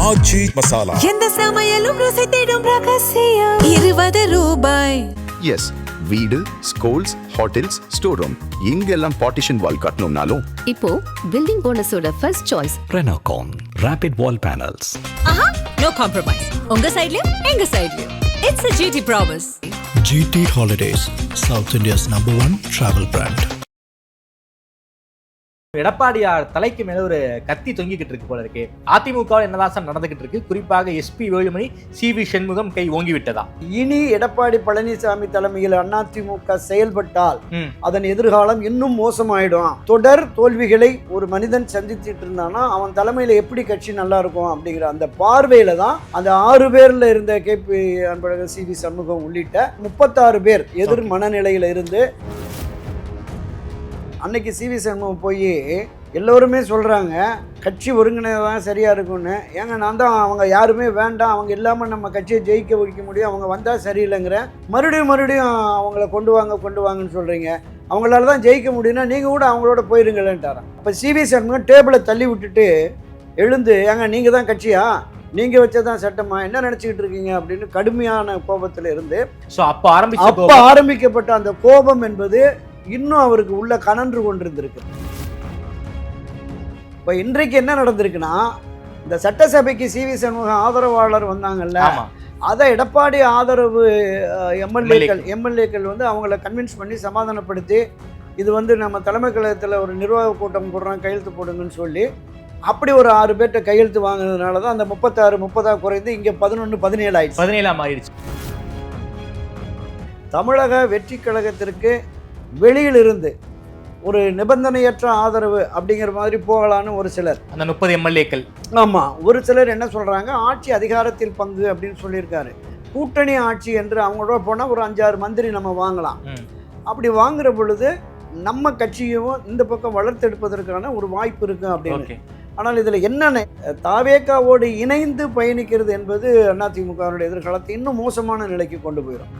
ஆச்சி மசாலா எந்த சமையலும் ருசி தேடும் ரகசியம் 20 ரூபாய். எஸ், வீடு, ஸ்கூல்ஸ், ஹோட்டல்ஸ், ஸ்டோர் ரூம் இங்கெல்லாம் பார்ட்டிஷன் வால் கட்டணும்னாலும் இப்போ பில்டிங் போனஸோட first choice Renocon Rapid Wall Panels. No compromise. உங்க சைடுலயும் எங்க சைடுலயும். It's a GT promise. GT Holidays, South India's #1 travel brand. எடப்பாடியார் தலைக்கு மேல ஒரு கத்தி தொங்கிக்கிட்டு இருக்கு போல இருக்கு. அதிமுக என்னதான் நடந்துகிட்டு இருக்கு, குறிப்பாக எஸ்பி வேலுமணி, CV சண்முகம் கை ஓங்கி விட்டதா? இனி எடப்பாடி பழனிசாமி தலைமையில் அதிமுக செயல்பட்டால் அதன் எதிர்காலம் இன்னும் மோசமாயிடும். தொடர் தோல்விகளை ஒரு மனிதன் சந்திச்சுட்டு இருந்தானா அவன் தலைமையில எப்படி கட்சி நல்லா இருக்கும் அப்படிங்கிற அந்த பார்வையில தான் அந்த 6 பேர்ல இருந்த KP அன்பழகன், CV சண்முகம் உள்ளிட்ட 36 பேர் எதிர் மனநிலையில இருந்து அன்னைக்கு CV சண்முகம் போய் எல்லோருமே சொல்கிறாங்க கட்சி ஒருங்கிணைதான் சரியாக இருக்கும்னு. ஏங்க நான் தான் அவங்க யாருமே வேண்டாம், அவங்க இல்லாமல் நம்ம கட்சியை ஜெயிக்க வைக்க முடியும், அவங்க வந்தால் சரியில்லைங்கிற மறுபடியும் அவங்கள கொண்டு வாங்கன்னு சொல்கிறீங்க. அவங்களால தான் ஜெயிக்க முடியும்னா நீங்கள் கூட அவங்களோட போயிருங்களேன்ட்டாரான். அப்போ CV சண்முகம் டேபிளை தள்ளி விட்டுட்டு எழுந்து ஏங்க நீங்கள் தான் கட்சியா, நீங்கள் வச்சதான் சட்டமா, என்ன நினச்சிக்கிட்டு இருக்கீங்க அப்படின்னு கடுமையான கோபத்தில் இருந்து அப்போ ஆரம்பிக்கப்பட்ட அந்த கோபம் என்பது இன்னும் அவருக்கு உள்ள கனன்று கொண்டிருந்திருக்கு. இப்போ இன்றைக்கு என்ன நடந்திருக்குன்னா, இந்த சட்டசபைக்கு CV சண்முகம் ஆதரவாளர் வந்தாங்கல்ல, அதை எடப்பாடி ஆதரவு எம்எல்ஏக்கள் வந்து அவங்கள கன்வின்ஸ் பண்ணி சமாதானப்படுத்தி இது வந்து நம்ம தலைமை கழகத்தில் ஒரு நிர்வாக கூட்டம் போடுறோம், கையெழுத்து போடுங்கன்னு சொல்லி அப்படி ஒரு 6 பேர்கிட்ட கையெழுத்து வாங்கினதுனால தான் அந்த 36 குறைந்து இங்கே 11-17 ஆயிடுச்சு. தமிழக வெற்றி கழகத்திற்கு வெளியிலிருந்து ஒரு நிபந்தனையற்ற ஆதரவு அப்படிங்கிற மாதிரி போகலான்னு ஒரு சிலர், அந்த 30 எம்எல்ஏக்கள். ஆமாம், ஒரு சிலர் என்ன சொல்கிறாங்க, ஆட்சி அதிகாரத்தில் பங்கு அப்படின்னு சொல்லியிருக்காரு. கூட்டணி ஆட்சி என்று அவங்களோட போனால் ஒரு 5-6 மந்திரி நம்ம வாங்கலாம். அப்படி வாங்குற பொழுது நம்ம கட்சியும் இந்த பக்கம் வளர்த்தெடுப்பதற்கான ஒரு வாய்ப்பு இருக்குது அப்படின்னு. ஆனால் இதில் என்னென்ன தாவேக்காவோடு இணைந்து பயணிக்கிறது என்பது அதிமுகவுடைய எதிர்காலத்தை இன்னும் மோசமான நிலைக்கு கொண்டு போயிடும்.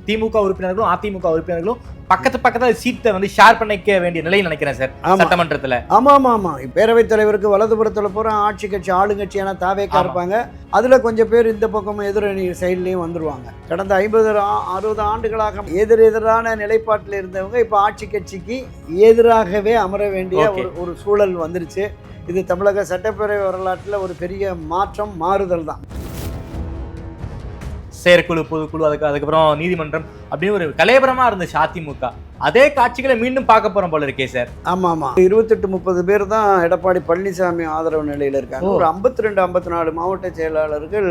திமுக உறுப்பினர்களும் அதிமுக உறுப்பினர்களும் பக்கத்துல சீட்டை வந்து ஷேர் பண்ணிக்க வேண்டிய நிலையில் நினைக்கிறேன் சார் சட்டமன்றத்தில். ஆமா பேரவைத் தலைவருக்கு வலதுபுறத்தில் போகிற ஆட்சி கட்சி ஆளுங்கட்சியான தாவேக்கா இருப்பாங்க. அதில் கொஞ்சம் பேர் இந்த பக்கமும் எதிரணி சைட்லேயும் வந்துருவாங்க. கடந்த 50-60 ஆண்டுகளாக எதிரான நிலைப்பாட்டில் இருந்தவங்க இப்போ ஆட்சி கட்சிக்கு எதிராகவே அமர வேண்டிய ஒரு சூழல் வந்துருச்சு. இது தமிழக சட்டப்பேரவை வரலாற்றில் ஒரு பெரிய மாறுதல் தான். செயற்குழு, பொதுக்குழு, அதுக்கப்புறம் நீதிமன்றம் அப்படின்னு ஒரு கலையபரமா இருந்துச்சு அதிமுக. அதே காட்சிகளை மீண்டும் பார்க்க போறோம் போல இருக்கே சார். ஆமா 28-30 பேர் தான் எடப்பாடி பழனிசாமி ஆதரவு நிலையில இருக்காங்க. ஒரு 52-54 மாவட்ட செயலாளர்கள்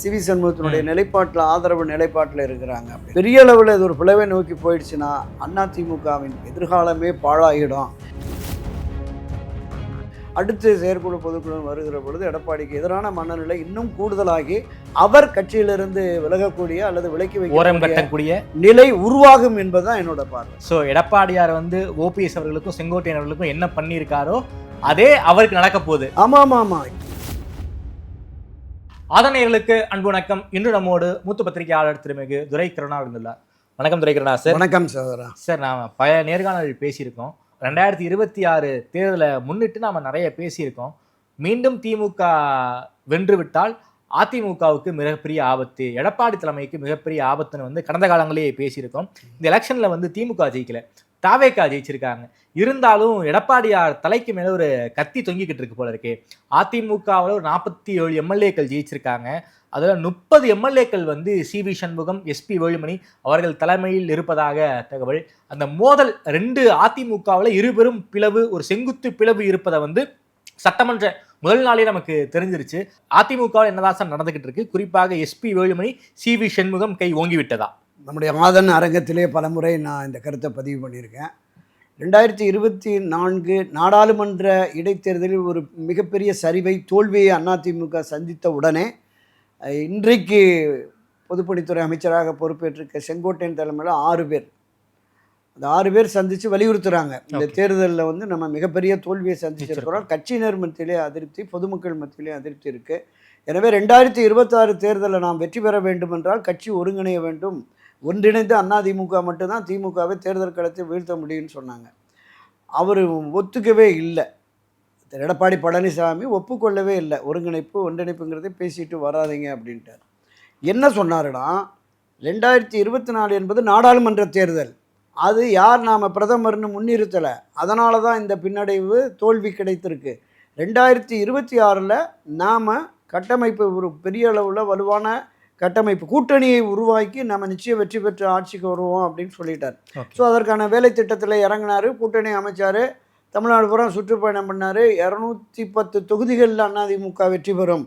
CV சண்முகத்தினுடைய நிலைப்பாட்டில் ஆதரவு நிலைப்பாட்டில் இருக்கிறாங்க. பெரிய அளவில் இது ஒரு பிளவை நோக்கி போயிடுச்சுன்னா அதிமுகவின் எதிர்காலமே பாழாகிடும். அடுத்து செயற்குழு பொதுக்குழு வருகிற பொழுது எடப்பாடிக்கு எதிரான மனநிலை இன்னும் கூடுதலாகி அவர் கட்சியிலிருந்து விலகக்கூடிய அல்லது விலக்கி வைக்கக்கூடிய நிலை உருவாகும் என்பதுதான் என்னோட பார்வை. ஸோ எடப்பாடியார் வந்து OPS அவர்களுக்கும் செங்கோட்டையன் அவர்களுக்கும் என்ன பண்ணியிருக்காரோ அதே அவருக்கு நடக்க போகுது. ஆமா. ஆதரணையர்களுக்கு அன்பு வணக்கம். இன்று நம்மோடு மூத்த பத்திரிகையாளர் திருமிகு துரை கருணா இருந்துள்ளார். வணக்கம் துரை கருணா சார். வணக்கம் சகோதரா. சார், நாம் பல நேர்காணல் பேசியிருக்கோம். 2026 தேர்தலை முன்னிட்டு நாம் நிறைய பேசியிருக்கோம். மீண்டும் திமுக வென்றுவிட்டால் அதிமுகவுக்கு மிகப்பெரிய ஆபத்து, எடப்பாடி தலைமைக்கு மிகப்பெரிய ஆபத்துன்னு வந்து கடந்த காலங்களே பேசியிருக்கோம். இந்த எலெக்ஷனில் வந்து திமுக ஜெயிக்கல, தாவேக்கா ஜெயிச்சிருக்காங்க. இருந்தாலும் எடப்பாடியார் தலைக்கு மேலே ஒரு கத்தி தொங்கிக்கிட்டு இருக்கு போல இருக்கு. அதிமுகவில் ஒரு 47 எம்எல்ஏக்கள் ஜெயிச்சிருக்காங்க. அதில் 30 எம்எல்ஏக்கள் வந்து CV சண்முகம், SP வேலுமணி அவர்கள் தலைமையில் இருப்பதாக தகவல். அந்த மோதல் 2 அதிமுகவில் இருபெரும் பிளவு, ஒரு செங்குத்து பிளவு இருப்பதை வந்து சட்டமன்ற முதல் நாளே நமக்கு தெரிஞ்சிருச்சு. அதிமுகவில் என்னதான் நடந்துகிட்டு இருக்கு, குறிப்பாக SP வேலுமணி, CV சண்முகம் கை ஓங்கி விட்டதா? நம்முடைய ஆதன் அரங்கத்திலே பலமுறை நான் இந்த கருத்தை பதிவு பண்ணியிருக்கேன். 2024 நாடாளுமன்ற இடைத்தேர்தலில் ஒரு மிகப்பெரிய சரிவை, தோல்வியை அதிமுக சந்தித்த உடனே இன்றைக்கு பொதுப்பணித்துறை அமைச்சராக பொறுப்பேற்றிருக்க செங்கோட்டையன் தலைமையில் 6 பேர், அந்த 6 பேர் சந்தித்து வலியுறுத்துகிறாங்க, இந்த தேர்தலில் வந்து நம்ம மிகப்பெரிய தோல்வியை சந்திச்சிருக்கிறோம். கட்சியினர் மத்தியிலே அதிருப்தி, பொதுமக்கள் மத்தியிலே அதிருப்தி இருக்குது. எனவே 2026 தேர்தலில் நாம் வெற்றி பெற வேண்டும் என்றால் கட்சி ஒருங்கிணைய வேண்டும், ஒன்றிணைந்து அதிமுக மட்டும்தான் திமுகவை தேர்தல் களத்தில் வீழ்த்த முடியும்னு சொன்னாங்க. அவர் ஒத்துக்கவே இல்லை. திரு எடப்பாடி பழனிசாமி ஒப்புக்கொள்ளவே இல்லை. ஒன்றிணைப்புங்கிறதே பேசிட்டு வராதிங்க அப்படின்ட்டார். என்ன சொன்னாருன்னா 2024 என்பது நாடாளுமன்ற தேர்தல், அது யார் நாம் பிரதமர்னு முன்னிறுத்தலை, அதனால தான் இந்த பின்னடைவு தோல்வி கிடைத்திருக்கு. 2026 நாம் கட்டமைப்பு ஒரு பெரிய அளவில் வலுவான கட்டமைப்பு கூட்டணியை உருவாக்கி நம்ம நிச்சயம் வெற்றி பெற்று ஆட்சிக்கு வருவோம் அப்படின்னு சொல்லிட்டார். ஸோ அதற்கான வேலை திட்டத்தில் இறங்கினார், கூட்டணி அமைச்சார், தமிழ்நாடு பூரா சுற்றுப்பயணம் பண்ணார். 210 தொகுதிகளில் அதிமுக வெற்றி பெறும்,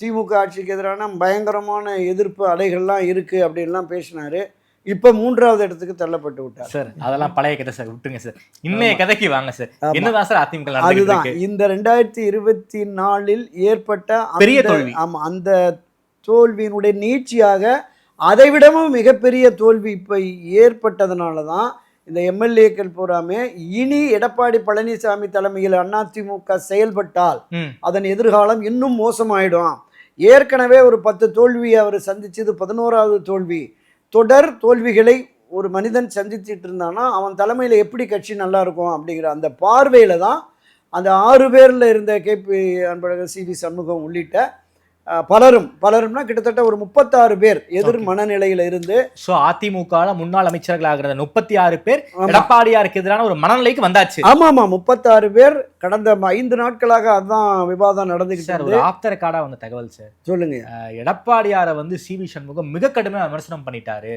திமுக ஆட்சிக்கு எதிரான பயங்கரமான எதிர்ப்பு அலைகள்லாம் இருக்குது அப்படின்லாம் பேசினார். இப்போ 3வது இடத்துக்கு தள்ளப்பட்டு விட்டார். சார் அதெல்லாம் பழைய கதை சார், விட்டுருங்க சார். இன்னைய கதைக்கு வாங்க சார். என்னதான் சார் அதிமுக அதுதான் இந்த 2024 ஏற்பட்ட பெரிய தோல்வி. ஆமாம், அந்த தோல்வியினுடைய நீட்சியாக அதைவிடமும் மிகப்பெரிய தோல்வி இப்போ ஏற்பட்டதுனால தான் இந்த எம்எல்ஏக்கள் பூராமே இனி எடப்பாடி பழனிசாமி தலைமையில் அதிமுக செயல்பட்டால் அதன் எதிர்காலம் இன்னும் மோசமாயிடும். ஏற்கனவே ஒரு 10 தோல்வியை அவர் சந்திச்சது 11வது தோல்வி. தொடர் தோல்விகளை ஒரு மனிதன் சந்திச்சுட்டு இருந்தானா அவன் தலைமையில் எப்படி கட்சி நல்லா இருக்கும் அப்படிங்கிற அந்த பார்வையில் தான் அந்த 6 பேரில் இருந்த கேபி அன்பழகன், சிவி சண்முகம் உள்ளிட்ட பலரும்னா கிட்டத்தட்ட ஒரு 36 பேர் எதிர் மனநிலையில இருந்து அதிமுக முன்னாள் அமைச்சர்களாக 36 பேர் எடப்பாடியாருக்கு எதிரான ஒரு மனநிலைக்கு வந்தாச்சு. ஆமா 36 பேர் கடந்த 5 நாட்களாக அதுதான் விவாதம் நடந்துக்கிட்டு. ஒரு ஆப்த ரெக்கார்டா வந்த தகவல் சார், சொல்லுங்க. எடப்பாடியாரை சிவி சண்முகம் மிக கடுமையாக விமர்சனம் பண்ணிட்டாரு,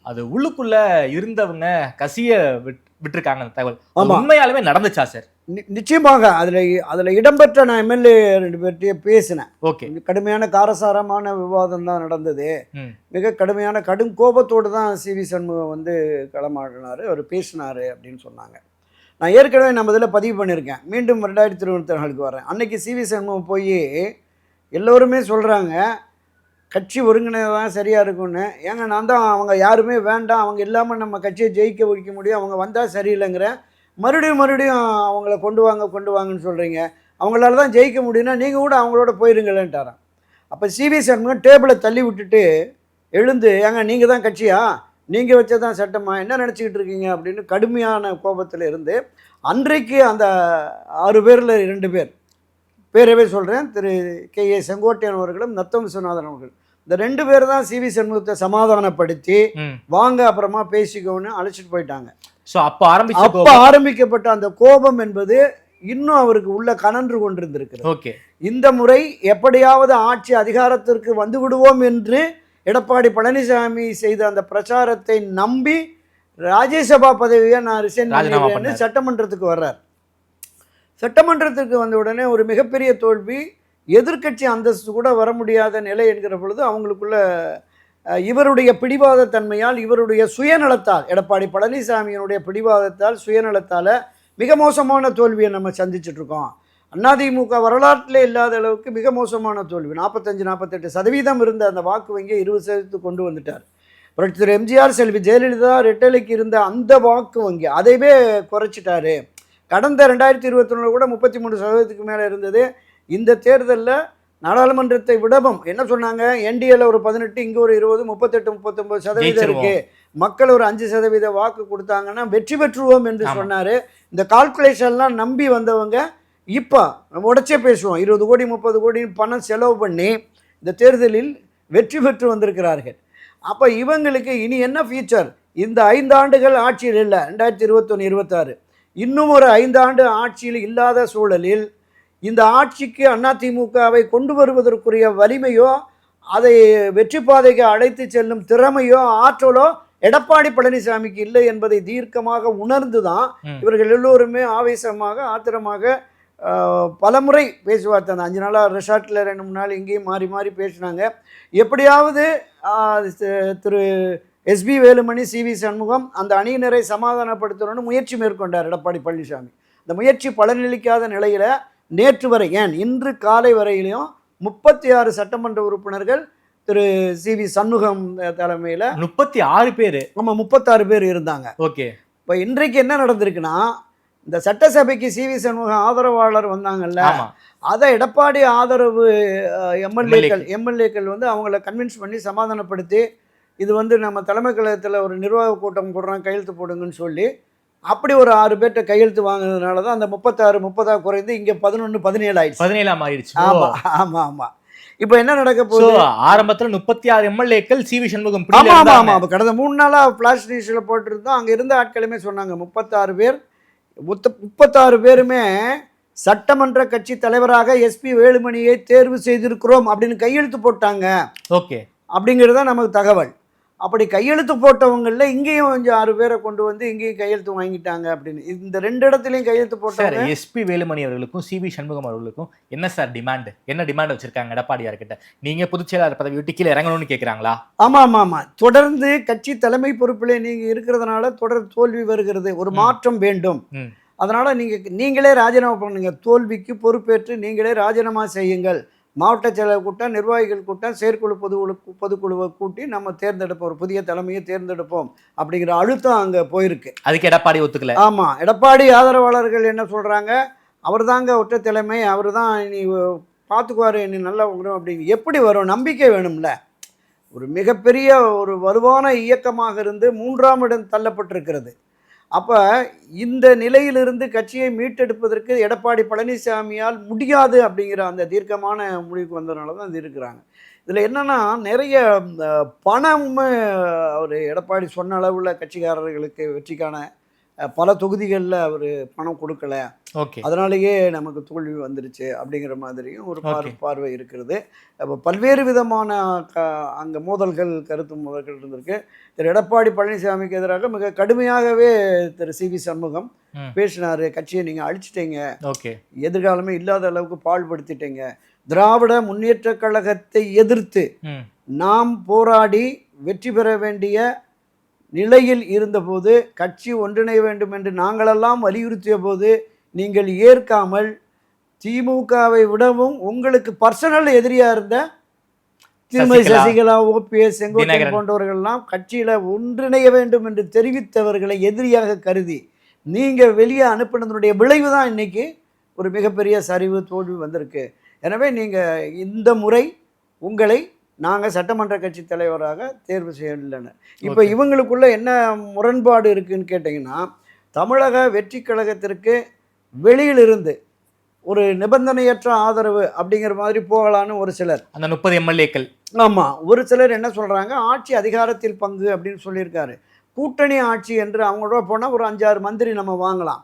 அது உள்ளுக்குள்ள இருந்தவங்க கசிய விட்டுருக்காங்க. அந்த தகவல் உண்மையாலுமே நடந்துச்சா சார்? நிச்சயமாக அதில் இடம்பெற்ற நான் எம்எல்ஏ 2 பேர்கிட்டயே பேசினேன். ஓகே, கடுமையான காரசாரமான விவாதம் தான் நடந்தது. மிக கடுமையான கடும் கோபத்தோடு தான் சிவி சண்முகம் களமாடினார், அவர் பேசினார் அப்படின்னு சொன்னாங்க. நான் ஏற்கனவே நம்ம இதில் பதிவு பண்ணியிருக்கேன். மீண்டும் 2024 வரேன். அன்னைக்கு சிவி சண்முகம் போய் எல்லோருமே சொல்கிறாங்க கட்சி ஒருங்கிணைதான் சரியாக இருக்கும்னு. ஏங்க நான் தான் அவங்க யாருமே வேண்டாம், அவங்க இல்லாமல் நம்ம கட்சியை ஜெயிக்க வைக்க முடியும், அவங்க வந்தால் சரியில்லைங்கிற, மறுபடியும் அவங்கள கொண்டு வாங்கன்னு சொல்கிறீங்க, அவங்களால தான் ஜெயிக்க முடியும்னா நீங்கள் கூட அவங்களோட போயிருங்களேன்ட்டாரான். அப்போ சிவி சண்முகம் டேபிளை தள்ளி விட்டுட்டு எழுந்து, ஏங்க நீங்கள் தான் கட்சியா, நீங்கள் வச்சதான் சட்டமா, என்ன நினச்சிக்கிட்டு இருக்கீங்க அப்படின்னு கடுமையான கோபத்தில் இருந்து அன்றைக்கு அந்த 6 பேரில் 2 பேர் பேரவே சொல்கிறேன், திரு கே.ஏ. செங்கோட்டையன் அவர்களும் நத்தம் விஸ்வநாதன் அவர்கள், இந்த 2 பேர் தான் சிவி சண்முகத்தை சமாதானப்படுத்தி வாங்க அப்புறமா பேசிக்கோன்னு அழைச்சிட்டு போயிட்டாங்க. ஸோ அப்போ ஆரம்பிக்கப்பட்ட அந்த கோபம் என்பது இன்னும் அவருக்கு உள்ள கனன்று கொண்டிருந்திருக்கு. ஓகே, இந்த முறை எப்படியாவது ஆட்சி அதிகாரத்திற்கு வந்து விடுவோம் என்று எடப்பாடி பழனிசாமி செய்த அந்த பிரச்சாரத்தை நம்பி ராஜ்யசபா பதவியை நான் ரிசைன் பண்ணிடுறேன்னு சட்டமன்றத்துக்கு வர்றார். சட்டமன்றத்துக்கு வந்த உடனே ஒரு மிகப்பெரிய தோல்வி, எதிர்க்கட்சி அந்தஸ்து கூட வர முடியாத நிலை என்கிற பொழுது அவங்களுக்குள்ள இவருடைய பிடிவாத தன்மையால், இவருடைய சுயநலத்தால், எடப்பாடி பழனிசாமியினுடைய பிடிவாதத்தால், சுயநலத்தால் மிக மோசமான தோல்வியை நம்ம சந்திச்சிட்ருக்கோம். அதிமுக வரலாற்றிலே இல்லாத அளவுக்கு மிக மோசமான தோல்வி. 45-48% இருந்த அந்த வாக்கு வங்கியை 20% கொண்டு வந்துட்டார். திரு எம்ஜிஆர், செல்வி ஜெயலலிதா ரெட்டலைக்கு இருந்த அந்த வாக்கு வங்கி அதைவே குறைச்சிட்டாரு. கடந்த 2021 கூட 33% மேலே இருந்தது. இந்த தேர்தலில் நாடாளுமன்றத்தை விடவும் என்ன சொன்னாங்க, என்டிஏல ஒரு 18, இங்கே ஒரு 20, 38-39% இருக்குது, மக்கள் ஒரு 5% வாக்கு கொடுத்தாங்கன்னா வெற்றி பெற்றுவோம் என்று சொன்னார். இந்த கால்குலேஷன்லாம் நம்பி வந்தவங்க இப்போ நம்ம உடச்சே பேசுவோம், 20 கோடி 30 கோடி பணம் செலவு பண்ணி இந்த தேர்தலில் வெற்றி பெற்று வந்திருக்கிறார்கள். அப்போ இவங்களுக்கு இனி என்ன ஃபியூச்சர்? இந்த 5 ஆண்டுகள் ஆட்சியில் இல்லை, 2021-26 இன்னும் ஒரு 5 ஆண்டு ஆட்சியில் இல்லாத சூழலில் இந்த ஆட்சிக்கு அதிமுகவை கொண்டு வருவதற்குரிய வலிமையோ, அதை வெற்றி பாதைக்கு அழைத்து செல்லும் திறமையோ ஆற்றலோ எடப்பாடி பழனிசாமிக்கு இல்லை என்பதை தீர்க்கமாக உணர்ந்து தான் இவர்கள் எல்லோருமே ஆவேசமாக, ஆத்திரமாக பலமுறை பேச்சுவார்த்தை. அந்த 5 நாளாக ரெசார்ட்டில் 2-3 நாள் இங்கேயும் மாறி மாறி பேசினாங்க. எப்படியாவது திரு எஸ்பி வேலுமணி, சிவி சண்முகம் அந்த அணியினரை சமாதானப்படுத்தணும்னு முயற்சி மேற்கொண்டார் எடப்பாடி பழனிசாமி. இந்த முயற்சி பலனளிக்காத நிலையில் நேற்று வரை, ஏன் இன்று காலை வரையிலையும் 36 சட்டமன்ற உறுப்பினர்கள் திரு சிவி சண்முகம் தலைமையில் 36 பேர், ஆமாம் 36 பேர் இருந்தாங்க. ஓகே, இப்போ இன்றைக்கு என்ன நடந்திருக்குன்னா, இந்த சட்டசபைக்கு சிவி சண்முகம் ஆதரவாளர் வந்தாங்கல்ல, அதை எடப்பாடி ஆதரவு எம்எல்ஏக்கள் அவங்கள கன்வின்ஸ் பண்ணி சமாதானப்படுத்தி, இது நம்ம தலைமை கழகத்தில் ஒரு நிர்வாக கூட்டம் போடுறோம், கையெழுத்து போடுங்கன்னு சொல்லி அப்படி ஒரு 6 பேர்கிட்ட கையெழுத்து வாங்கினதுனால தான் அந்த 30 குறைந்து இங்கே 17 ஆயிடுச்சு. 17 ஆயிடுச்சு. ஆமாம் ஆமாம் ஆமாம். இப்போ என்ன நடக்க So, போகுது? ஆரம்பத்துல 36 எம்எல்ஏக்கள் சிவி சண்முகம் ஆமாம் பிடியில ஆமாம் இருந்தாங்க. ஆமாம். கடந்த 3 நாளாக ஃப்ளாஷ் நியூஸில் போட்டிருந்தோம். அங்கே இருந்த ஆட்களுமே சொன்னாங்க 36 பேர் 36 பேருமே சட்டமன்ற கட்சி தலைவராக எஸ்பி வேலுமணியை தேர்வு செய்திருக்கிறோம் அப்படின்னு கையெழுத்து போட்டாங்க ஓகே. அப்படிங்கிறது தான் நமக்கு தகவல். அப்படி கையெழுத்து போட்டவங்களில் இங்கேயும் கொஞ்சம் 6 பேரை கொண்டு வந்து இங்கேயும் கையெழுத்து வாங்கிட்டாங்க அப்படின்னு. இந்த 2 இடத்துலையும் கையெழுத்து சார், போட்டாங்க. எஸ்பி வேலுமணி அவர்களுக்கும் சிவி சண்முகம் அவர்களுக்கும் என்ன சார் டிமாண்ட்? என்ன டிமாண்ட் வச்சிருக்காங்க எடப்பாடியார் கிட்ட? நீங்க பொதுச் செயலாளர் பதவி விட்டு கீழே இறங்கணும்னு கேக்குறாங்களா? ஆமாம் ஆமாம் ஆமாம். தொடர்ந்து கட்சி தலைமை பொறுப்பில் நீங்கள் இருக்கிறதுனால தொடர் தோல்வி வருகிறது. ஒரு மாற்றம் வேண்டும். அதனால் நீங்களே ராஜினாமா பண்ணுங்க. தோல்விக்கு பொறுப்பேற்று நீங்களே ராஜினாமா செய்யுங்கள். மாவட்ட செயலர் கூட்டம், நிர்வாகிகள் கூட்டம், செயற்குழு பொதுக்குழுவை கூட்டி நம்ம தேர்ந்தெடுப்போம், ஒரு புதிய தலைமையை தேர்ந்தெடுப்போம் அப்படிங்கிற அழுத்தம் அங்கே போயிருக்கு. அதுக்கு எடப்பாடி ஒத்துக்கல. ஆமாம். எடப்பாடி ஆதரவாளர்கள் என்ன சொல்கிறாங்க? அவர் தாங்க ஒற்றை தலைமை, அவர் தான் நீ பார்த்துக்குவார், நீ நல்லா வரும் அப்படின்னு. எப்படி வரும்? நம்பிக்கை வேணும்ல. ஒரு மிகப்பெரிய ஒரு வலுவான இயக்கமாக இருந்து 3ஆம் இடம் தள்ளப்பட்டிருக்கிறது. அப்போ இந்த நிலையிலிருந்து கட்சியை மீட்டெடுப்பதற்கு எடப்பாடி பழனிசாமியால் முடியாது அப்படிங்கிற அந்த தீர்க்கமான முடிவுக்கு வந்ததுனால தான் இது இருக்கிறாங்க. இதில் என்னென்னா, நிறைய பணம் அவர் எடப்பாடி சொன்ன அளவில் கட்சிக்காரர்களுக்கு வெற்றிக்கான பல தொகுதிகளில் அவர் பணம் கொடுக்கல, ஓகே, அதனாலேயே நமக்கு தோல்வி வந்துருச்சு அப்படிங்கிற மாதிரியும் ஒரு பார்வை இருக்கிறது. அப்போ பல்வேறு விதமான அங்கே மோதல்கள், கருத்து மோதல்கள் இருந்திருக்கு. திரு எடப்பாடி பழனிசாமிக்கு எதிராக மிக கடுமையாகவே திரு சிவி சண்முகம் பேசினார். கட்சியை நீங்கள் அழிச்சிட்டீங்க, ஓகே, எதிர்காலமே இல்லாத அளவுக்கு பாழ்படுத்திட்டீங்க. திராவிட முன்னேற்ற கழகத்தை எதிர்த்து நாம் போராடி வெற்றி பெற வேண்டிய நிலையில் இருந்தபோது, கட்சி ஒன்றிணைய வேண்டும் என்று நாங்களெல்லாம் வலியுறுத்திய போது நீங்கள் ஏற்காமல் திமுகவை விடவும் உங்களுக்கு பர்சனல் எதிரியாக இருந்த திருமதி சசிகலா, ஓபிஎஸ், செங்கோட்டையன் போன்றவர்கள்லாம் கட்சியில் ஒன்றிணைய வேண்டும் என்று தெரிவித்தவர்களை எதிரியாக கருதி நீங்கள் வெளியே அனுப்பினதனுடைய விளைவு தான் இன்றைக்கி ஒரு மிகப்பெரிய சரிவு, தோல்வி வந்திருக்கு. எனவே நீங்கள் இந்த முறை உங்களை நாங்கள் சட்டமன்ற கட்சி தலைவராக தேர்வு செய்யலைன்னு. இப்போ இவங்களுக்குள்ள என்ன முரண்பாடு இருக்குதுன்னு கேட்டிங்கன்னா, தமிழக வெற்றி கழகத்திற்கு வெளியிலிருந்து ஒரு நிபந்தனையற்ற ஆதரவு அப்படிங்கிற மாதிரி போகலான்னு ஒரு சிலர், அந்த 30 எம்எல்ஏக்கள். ஆமாம், ஒரு சிலர் என்ன சொல்கிறாங்க, ஆட்சி அதிகாரத்தில் பங்கு அப்படின்னு சொல்லியிருக்காரு. கூட்டணி ஆட்சி என்று அவங்களோட போனால் ஒரு 5-6 மந்திரி நம்ம வாங்கலாம்.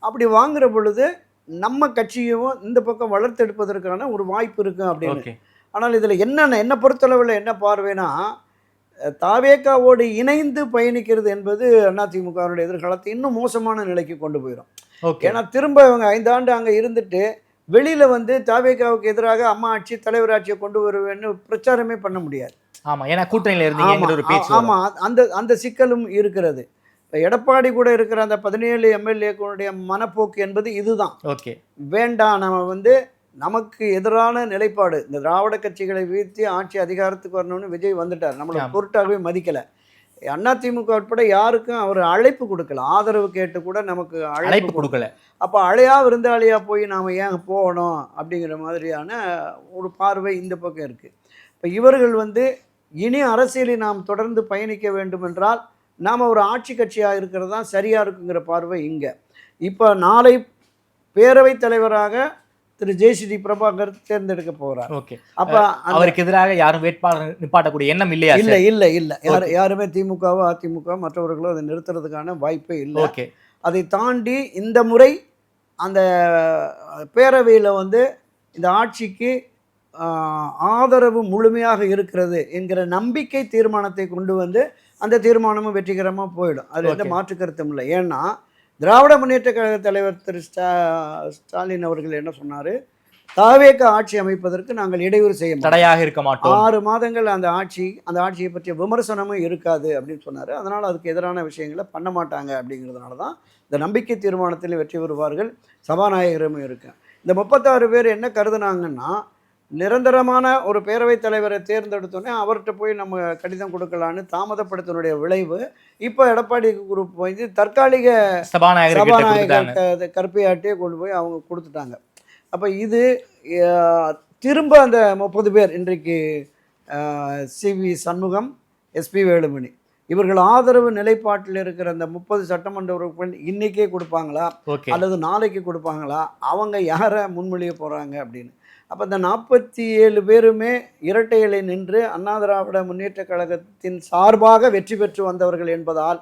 அப்படி வாங்குற பொழுது நம்ம கட்சியும் இந்த பக்கம் வளர்த்தெடுப்பதற்கான ஒரு வாய்ப்பு இருக்குது அப்படின்னு. ஆனால் இதில் என்ன பொறுத்தளவில் என்ன பார்வைனா, தாவேகாவோடு இணைந்து பயணிக்கிறது என்பது அதிமுகவுடைய எதிர்காலத்தை இன்னும் மோசமான நிலைக்கு கொண்டு போயிடும். ஏன்னா திரும்ப இவங்க 5 ஆண்டு அங்கே இருந்துட்டு வெளியில் வந்து தாவேகாவுக்கு எதிராக அம்மா ஆட்சி, தலைவர் ஆட்சியை கொண்டு வருவேன்னு பிரச்சாரமே பண்ண முடியாது. ஆமாம், ஏன்னா கூட்டணியில் இருந்தீங்க ஒரு பேச்சு. ஆமாம், அந்த சிக்கலும் இருக்கிறது. இப்போ எடப்பாடி கூட இருக்கிற அந்த 17 எம்எல்ஏக்களுடைய மனப்போக்கு என்பது இதுதான். ஓகே, வேண்டாம், நம்ம வந்து நமக்கு எதிரான நிலைப்பாடு, இந்த திராவிட கட்சிகளை வீழ்த்தி ஆட்சி அதிகாரத்துக்கு வரணும்னு விஜய் வந்துட்டார், நம்மளை பொருட்டாகவே மதிக்கலை. அதிமுக உட்பட யாருக்கும் அவர் அழைப்பு கொடுக்கல, ஆதரவு கேட்டு கூட நமக்கு அழைப்பு கொடுக்கல. அப்போ அழையா விருந்தாளியா போய் நாம் ஏன் போகணும் அப்படிங்கிற மாதிரியான ஒரு பார்வை இந்த பக்கம் இருக்குது. இப்போ இவர்கள் வந்து இனி அரசியலில் நாம் தொடர்ந்து பயணிக்க வேண்டும் என்றால் நாம் ஒரு ஆட்சி கட்சியாக இருக்கிறது தான் சரியாக இருக்குங்கிற பார்வை இங்கே. இப்போ நாளை பேரவைத் தலைவராக திரு ஜெயஸ்ரீ பிரபாகர் தேர்ந்தெடுக்க போகிறார். ஓகே, அப்போ அவருக்கு எதிராக யாரும் வேட்பாளர் நிப்பாட்டக்கூடிய எண்ணம் இல்லையா? இல்லை. யாருமே திமுகவோ அதிமுக மற்றவர்களோ அதை நிறுத்துறதுக்கான வாய்ப்பே இல்லை. ஓகே, அதை தாண்டி இந்த முறை அந்த பேரவையில் வந்து இந்த ஆட்சிக்கு ஆதரவு முழுமையாக இருக்கிறது என்கிற நம்பிக்கை தீர்மானத்தை கொண்டு வந்து அந்த தீர்மானமும் வெற்றிகரமாக போயிடும். அது எந்த மாற்று கருத்தும் இல்லை. ஏன்னா திராவிட முன்னேற்ற கழக தலைவர் திரு ஸ்டாலின் அவர்கள் என்ன சொன்னார், தாவேக ஆட்சி அமைப்பதற்கு நாங்கள் இடையூறு செய்ய மாட்டோம், தடையாக இருக்க மாட்டோம், 6 மாதங்கள் அந்த ஆட்சியை பற்றிய விமர்சனமும் இருக்காது அப்படின்னு சொன்னார். அதனால் அதுக்கு எதிரான விஷயங்களை பண்ண மாட்டாங்க. அப்படிங்கிறதுனால தான் இந்த நம்பிக்கை தீர்மானத்தில் வெற்றி பெறுவார்கள். சபாநாயகரும் இருக்கு. இந்த 36 பேர் என்ன கருதுனாங்கன்னா, நிரந்தரமான ஒரு பேரவைத் தலைவரை தேர்ந்தெடுத்தோன்னே அவர்கிட்ட போய் நம்ம கடிதம் கொடுக்கலான்னு தாமதப்படுத்தினுடைய விளைவு இப்போ எடப்பாடி குரூப் வந்து தற்காலிக சபாநாயகர் கருப்பையாட்டியே கொண்டு போய் அவங்க கொடுத்துட்டாங்க. அப்போ இது திரும்ப அந்த 30 பேர் இன்றைக்கு சிவி சண்முகம், எஸ்பி வேலுமணி இவர்கள் ஆதரவு நிலைப்பாட்டில் இருக்கிற அந்த 30 சட்டமன்ற உறுப்பினர் இன்னைக்கே கொடுப்பாங்களா ஓகே அல்லது நாளைக்கு கொடுப்பாங்களா, அவங்க யாரை முன்மொழிய போகிறாங்க அப்படின்னு. அப்போ இந்த 47 பேருமே இரட்டை இலை நின்று அண்ணா திராவிட முன்னேற்ற கழகத்தின் சார்பாக வெற்றி பெற்று வந்தவர்கள் என்பதால்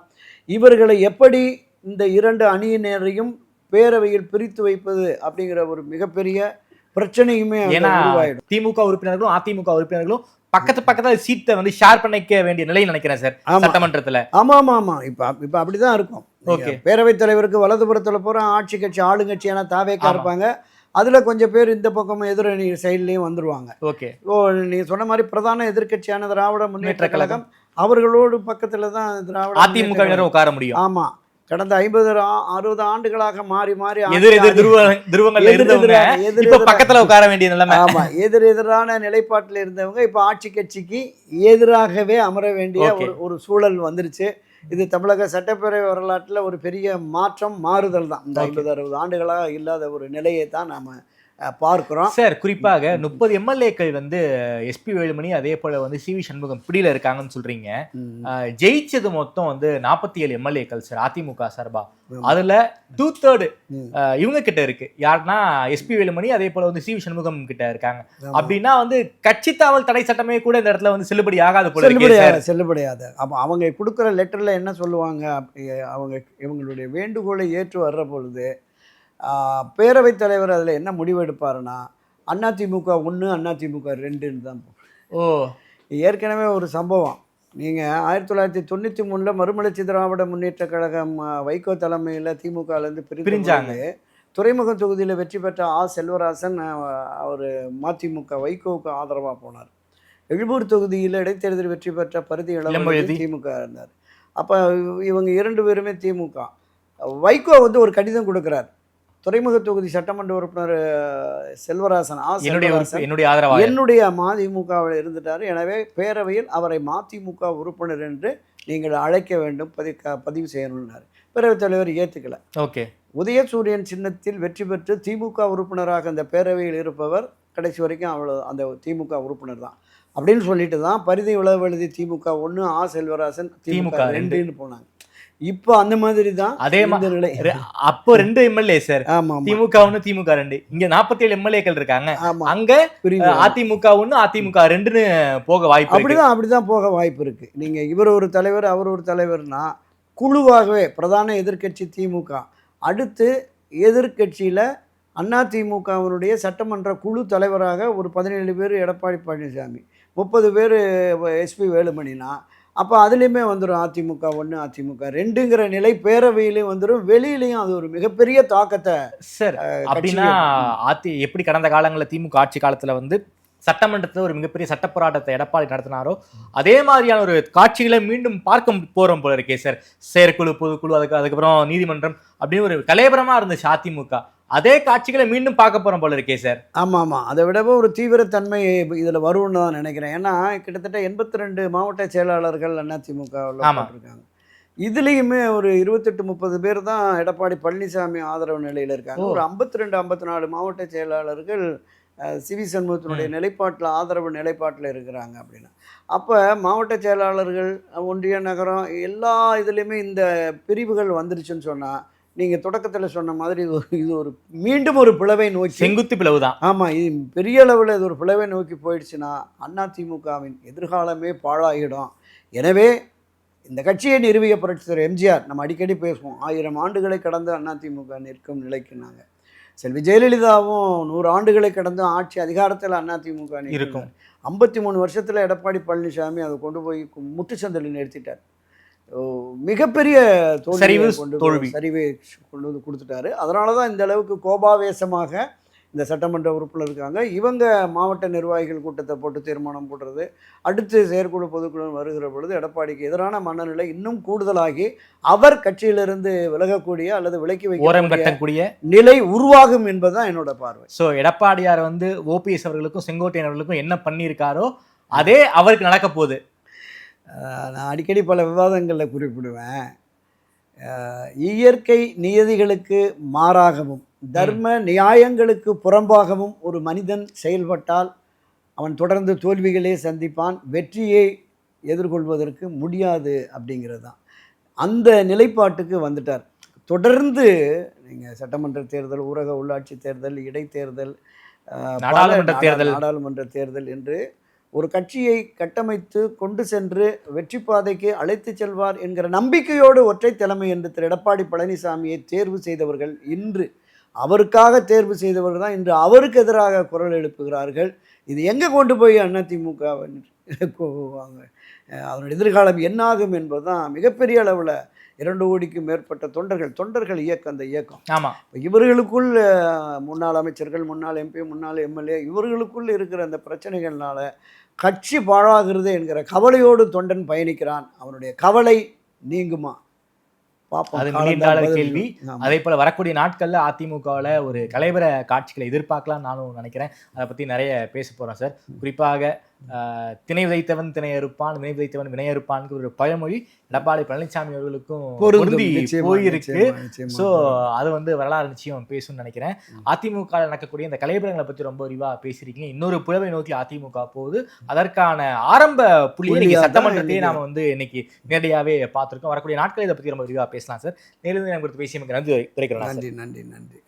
இவர்களை எப்படி இந்த 2 அணியினரையும் பேரவையில் பிரித்து வைப்பது அப்படிங்கிற ஒரு மிகப்பெரிய பிரச்சனையுமே ஏன்னா உருவாயிடும். திமுக உறுப்பினர்களும் அதிமுக உறுப்பினர்களும் பக்கத்துல சீட்டை வந்து ஷேர் பண்ணிக்க வேண்டிய நிலையில் நினைக்கிறேன் சார் ஆமா. சட்டமன்றத்துல. ஆமாம் இப்போ அப்படிதான் இருக்கும். ஓகே. பேரவைத் தலைவருக்கு வலதுபுறத்தில் பூரா ஆட்சி கட்சி ஆளுங்கட்சியான தாவேக்கா ஆமா. இருப்பாங்க. அதில் கொஞ்சம் பேர் இந்த பக்கமும் எதிரணி சைட்லேயும் வந்துருவாங்க. ஓகே. நீங்கள் சொன்ன மாதிரி பிரதான எதிர்க்கட்சியான திராவிட முன்னேற்ற கழகம் அவர்களோடு பக்கத்தில் தான் திராவிட அதிமுக உட்கார முடியும். ஆமாம், கடந்த 50-60 ஆண்டுகளாக மாறி மாறி துருவங்கள்ல இருந்தவங்க இப்ப பக்கத்துல உட்கார வேண்டிய நிலைமை. ஆமா, எதிரான நிலைப்பாட்டில் இருந்தவங்க இப்ப ஆட்சி கட்சிக்கு எதிராகவே அமர வேண்டிய ஒரு சூழல் வந்துருச்சு. இது தமிழக சட்டப்பேரவை வரலாற்றில் ஒரு பெரிய மாறுதல் தான். இந்த 50-60 ஆண்டுகளாக இல்லாத ஒரு நிலையை தான் நாம பார்க்கிறோம் சார். குறிப்பாக 30 எம்எல்ஏக்கள் வந்து எஸ்பி வேலுமணி அதே போல வந்து சிவி சண்முகம் பிடியில இருக்காங்கன்னு சொல்றீங்க. ஜெயிச்சது மொத்தம் வந்து 47 எம்எல்ஏக்கள் சார் அதிமுக சார்பா. அதுல 2/3 இவங்க கிட்ட இருக்கு. யாருன்னா எஸ்பி வேலுமணி அதே போல வந்து சிவி சண்முகம் கிட்ட இருக்காங்க. அப்படின்னா வந்து கட்சி தாவல் தடை சட்டமே கூட இந்த இடத்துல வந்து செல்லுபடி ஆகாது போல செல்லுபடியாது. அப்போ அவங்க கொடுக்குற லெட்டர்ல என்ன சொல்லுவாங்க, அவங்க இவங்களுடைய வேண்டுகோளை ஏற்று வர்ற பொழுது பேரவைத் தலைவர் அதில் என்ன முடிவு எடுப்பாருன்னா அதிமுக 1 அதிமுக 2ன்னு தான். ஓ, ஏற்கனவே ஒரு சம்பவம். நீங்கள் 1993 மறுமலர்ச்சி திராவிட முன்னேற்ற கழகம் வைகோ தலைமையில் திமுகலேருந்து பிரிஞ்சாங்க. துறைமுக தொகுதியில் வெற்றி பெற்ற செல்வராசன் அவர் மதிமுக வைகோவுக்கு ஆதரவாக போனார். எழும்பூர் தொகுதியில் இடைத்தேர்தல் வெற்றி பெற்ற பருதி இளம்பழுதி திமுக இருந்தார். அப்போ இவங்க 2 பேருமே திமுக. வைகோ வந்து ஒரு கடிதம் கொடுக்குறார். துறைமுக தொகுதி சட்டமன்ற உறுப்பினர் செல்வராசன் என்னுடைய மதிமுகவில் இருந்துட்டார், எனவே பேரவையில் அவரை மதிமுக உறுப்பினர் என்று நீங்கள் அழைக்க வேண்டும், பதிவு செய்யணும்னாரு. பேரவைத் தலைவர் ஏற்றுக்கல. ஓகே. உதயசூரியன் சின்னத்தில் வெற்றி பெற்று திமுக உறுப்பினராக அந்த பேரவையில் இருப்பவர் கடைசி வரைக்கும் அந்த திமுக உறுப்பினர் தான் அப்படின்னு சொல்லிட்டு தான் பரிதி இளவழுதி திமுக 1, செல்வராசன் திமுக 2ன்னு போனாங்க. இப்போ அந்த மாதிரி தான் அதே நிலை. அப்போ 2 எம்எல்ஏ சார். திமுக 1 திமுக 2. இங்க 47 எம்எல்ஏக்கள் இருக்காங்க. அங்க அதிமுக 1 அதிமுக 2ன்னு போக வாய்ப்பு. அப்படிதான் போக வாய்ப்பு இருக்கு. நீங்க இவர் ஒரு தலைவர் அவர் ஒரு தலைவர்னா குழுவாகவே பிரதான எதிர்க்கட்சி திமுக, அடுத்து எதிர்க்கட்சியில அதிமுகவினுடைய சட்டமன்ற குழு தலைவராக ஒரு 17 பேர் எடப்பாடி பழனிசாமி, 30 பேர் எஸ்பி வேலுமணினா அப்போ அதுலேயுமே வந்துடும் அதிமுக 1 அதிமுக 2ங்கிற நிலை பேரவையிலையும் வந்துடும், வெளியிலையும் அது ஒரு மிகப்பெரிய தாக்கத்தை. சார் அப்படின்னா எப்படி கடந்த காலங்களில் திமுக ஆட்சி காலத்தில் வந்து சட்டமன்றத்தில் ஒரு மிகப்பெரிய சட்ட போராட்டத்தை எடப்பாடி நடத்தினாரோ அதே மாதிரியான ஒரு காட்சிகளை மீண்டும் பார்க்க போகிறோம் போல இருக்கே சார். செயற்குழு பொதுக்குழு அதுக்கப்புறம் நீதிமன்றம் அப்படின்னு ஒரு கலைபரமாக இருந்துச்சு அதிமுக. அதே காட்சிகளை மீண்டும் பார்க்க போகிறோம் போல இருக்கே சார். ஆமாம், அதை விடவும் ஒரு தீவிரத்தன்மை இதில் வரும்னு தான் நினைக்கிறேன். ஏன்னா கிட்டத்தட்ட 82 மாவட்ட செயலாளர்கள் அதிமுகவில் இருக்காங்க. இதுலேயுமே ஒரு 28-30 பேர் தான் எடப்பாடி பழனிசாமி ஆதரவு நிலையில் இருக்காங்க. ஒரு 52-54 மாவட்ட செயலாளர்கள் சிவி சண்முகத்தினுடைய நிலைப்பாட்டில் ஆதரவு நிலைப்பாட்டில் இருக்கிறாங்க அப்படின்னா. அப்போ மாவட்ட செயலாளர்கள் ஒன்றிய நகரம் எல்லா இதுலேயுமே இந்த பிரிவுகள் வந்துருச்சுன்னு சொன்னால் நீங்கள் தொடக்கத்தில் சொன்ன மாதிரி இது ஒரு மீண்டும் ஒரு பிளவை நோக்கி, செங்குத்து பிளவு தான். ஆமாம், இது பெரிய அளவில் இது ஒரு பிளவை நோக்கி போயிடுச்சுன்னா அதிமுகவின் எதிர்காலமே பாழாகிடும். எனவே இந்த கட்சியை நிறுவிய புரட்சித்தலைவர் எம்ஜிஆர், நம்ம அடிக்கடி பேசுவோம், 1000 ஆண்டுகளை கடந்து அதிமுக நிற்கும் நிலைக்குனாங்க. செல்வி ஜெயலலிதாவும் 100 ஆண்டுகளை கடந்து ஆட்சி அதிகாரத்தில் அதிமுக இருக்கும். 53 வருஷத்தில் எடப்பாடி பழனிசாமி அதை கொண்டு போய் முட்டுச்சந்தில் நிறுத்திட்டார். மிகப்பெரிய சரிவை கொண்டு வந்து கொடுத்துட்டாரு. அதனால தான் இந்த அளவுக்கு கோபாவேசமாக இந்த சட்டமன்ற உறுப்பினர் இருக்காங்க. இவங்க மாவட்ட நிர்வாகிகள் கூட்டத்தை போட்டு தீர்மானம் போடுறது, அடுத்து செயற்குழு பொதுக்குழு வருகிற பொழுது எடப்பாடிக்கு எதிரான மனநிலை இன்னும் கூடுதலாகி அவர் கட்சியிலிருந்து விலகக்கூடிய அல்லது விலக்கி வைக்கக்கூடிய நிலை உருவாகும் என்பதுதான் என்னோட பார்வை. ஸோ எடப்பாடியார் வந்து ஓபிஎஸ் அவர்களுக்கும் செங்கோட்டையன் அவர்களுக்கும் என்ன பண்ணியிருக்காரோ அதே அவருக்கு நடக்க போகுது. நான் அடிக்கடி பல விவாதங்களில் குறிப்பிடுவேன், இயற்கை நியதிகளுக்கு மாறாகவும் தர்ம நியாயங்களுக்கு புறம்பாகவும் ஒரு மனிதன் செயல்பட்டால் அவன் தொடர்ந்து தோல்விகளே சந்திப்பான், வெற்றியை எதிர்கொள்வதற்கு முடியாது அப்படிங்கிறது தான். அந்த நிலைப்பாட்டுக்கு வந்துட்டார். தொடர்ந்து நீங்கள் சட்டமன்ற தேர்தல், ஊரக உள்ளாட்சி தேர்தல், இடைத்தேர்தல், நாடாளுமன்ற தேர்தல் என்று ஒரு கட்சியை கட்டமைத்து கொண்டு சென்று வெற்றி பாதைக்கு அழைத்து செல்வார் என்கிற நம்பிக்கையோடு ஒற்றை தலைமை என்று திரு எடப்பாடி பழனிசாமியை தேர்வு செய்தவர்கள் இன்று அவருக்காக தேர்வு செய்தவர்கள் தான் இன்று அவருக்கு எதிராக குரல் எழுப்புகிறார்கள். இது எங்கே கொண்டு போய் அதிமுக அதனுடைய எதிர்காலம் என்னாகும் என்பது தான் மிகப்பெரிய அளவில் 2 கோடிக்கும் மேற்பட்ட தொண்டர்கள் இயக்கம். அந்த இயக்கம் ஆமாம், இவர்களுக்குள் முன்னாள் அமைச்சர்கள், முன்னாள் எம்பி, முன்னாள் எம்எல்ஏ இவர்களுக்குள் இருக்கிற அந்த பிரச்சனைகள்னால கட்சி பாழாகிறது என்கிற கவலையோடு தொண்டன் பயணிக்கிறான். அவனுடைய கவலை நீங்குமா பார்ப்போம். அது நீண்ட கேள்வி. அதே போல வரக்கூடிய நாட்கள்ல அதிமுகவில் ஒரு கலைபர காட்சிகளை எதிர்பார்க்கலாம் நானும் நினைக்கிறேன். அதை பத்தி நிறைய பேச போறோம் சார். குறிப்பாக திணை விதைத்தவன் திணை அறுப்பான், வினை விதைத்தவன் வினை அறுப்பான் ஒரு பழமொழி எடப்பாடி பழனிசாமி அவர்களுக்கும் போயிருக்கு. ஸோ அது வரலாறு நிச்சயம் பேசும்னு நினைக்கிறேன். அதிமுக நடக்கக்கூடிய இந்த கலைபரங்களை பத்தி ரொம்ப விரிவா பேசியிருக்கீங்க. இன்னொரு புலவை நோக்கி அதிமுக போகுது. அதற்கான ஆரம்ப புள்ளி சட்டமன்றத்தையே நாம இன்னைக்கு நேரடியாவே பார்த்திருக்கோம். வரக்கூடிய நாட்கள் இதை பத்தி ரொம்ப விரிவா பேசலாம் சார். நேரில் நம்ம பேசிய நன்றி. நன்றி.